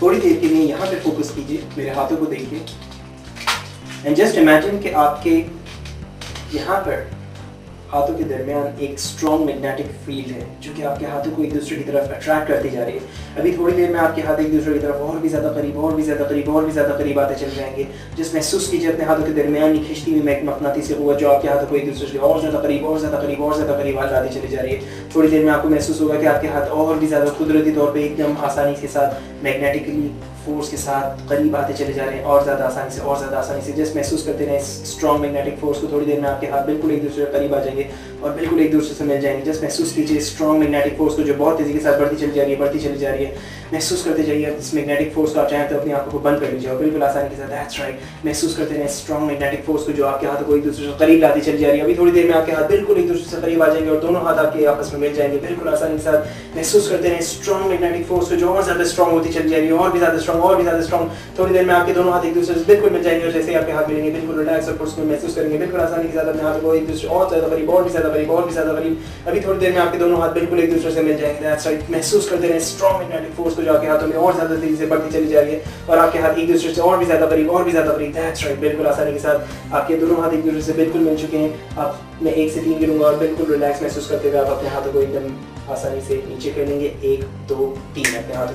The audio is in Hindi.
थोड़ी देर के लिए यहाँ पे फोकस कीजिए, मेरे हाथों को देखिए एंड जस्ट इमेजिन कि आपके यहाँ पर हाथों के दरमियान एक स्ट्रॉन्ग मैग्नेटिक फील्ड है जो कि आपके हाथों को एक दूसरे की तरफ अट्रैक्ट करती जा रही है। अभी थोड़ी देर में आपके हाथ एक दूसरे की तरफ और भी ज़्यादा करीब और भी ज़्यादा करीब और भी ज़्यादा करीब आते चले जाएंगे। जिस महसूस कीजिए अपने हाथों के दरमियान खिंचती हुई मकनातीसी क़ुव्वत जो आपके हाथों को एक दूसरे से और ज़्यादा करीब और ज़्यादा करीब और ज़्यादा करीब लाती चली जा रही है। थोड़ी देर में आपको महसूस होगा कि आपके हाथ और भी ज़्यादा कुदरती तौर पर एकदम आसानी के साथ मैग्नेटिकली फोर्स के साथ करीब आते चले जा रहे हैं और ज़्यादा आसानी से और ज़्यादा आसानी से। जस्ट महसूस करते रहें स्ट्रॉन्ग मैग्नेटिक फोर्स को। थोड़ी देर में आपके हाथ बिल्कुल एक दूसरे के करीब आ जाएंगे और बिल्कुल एक दूसरे से मिल जाएंगे। जस्ट महसूस कीजिए स्ट्रॉन्ग मैग्नेटिक फोर्स को जो बहुत तेज़ी के साथ बढ़ती चली जा रही है, बढ़ती चली जा रही है। महसूस करते जाइए इस मैग्नेटिक फोर्स को। आप चाहें तो अपनी आंखों को बंद कर लीजिए और बिल्कुल आसानी के साथ दैट्स राइट महसूस करते रहें स्ट्रॉन्ग मैग्नेटिक फोर्स को जो आपके हाथों को एक दूसरे से करीब लाती चली जा रही है। अभी थोड़ी देर में आपके हाथ बिल्कुल एक दूसरे से करीब आ जाएंगे और दोनों हाथ आपके आपस में मिल जाएंगे बिल्कुल आसानी के साथ। महसूस करते रहें स्ट्रॉन्ग मैग्नेटिक फोर्स को जो और ज़्यादा स्ट्रॉन्ग होती चली जा रही है, और भी ज़्यादा स्ट्रॉन्ग और भी ज़्यादा स्ट्रॉन्ग। थोड़ी देर में आपके दोनों हाथ एक दूसरे से बिल्कुल मिल जाएंगे और जैसे आपके हाथ मिलेंगे बिल्कुल रिलैक्स और पुरस्कार महसूस करेंगे बिल्कुल आसानी के साथ अपने हाथों को एक दूसरे और ज़्यादा करीब और भी ज़्यादा करीब और भी ज़्यादा करीब। अभी थोड़ी देर में आपके दोनों हाथ बिल्कुल एक दूसरे से मिल जाएंगे दैट्स राइट। महसूस करते रहें स्ट्रॉन्ग मैग्नेटिक फोर्स को जो आपके हाथों में और ज़्यादा तेज़ी से बढ़ती चली जा रही है और आपके हाथ एक दूसरे से और भी ज़्यादा करीब और भी ज़्यादा करीब दैट्स राइट। बिल्कुल आसानी के साथ आपके दोनों हाथ एक दूसरे से बिल्कुल मिल चुके हैं। आप मैं 1 से 3 गिनूंगा और बिल्कुल रिलैक्स महसूस करते हुए आप अपने हाथों को एकदम आसानी से नीचे कर लेंगे। 1 2 3 अपने हाथों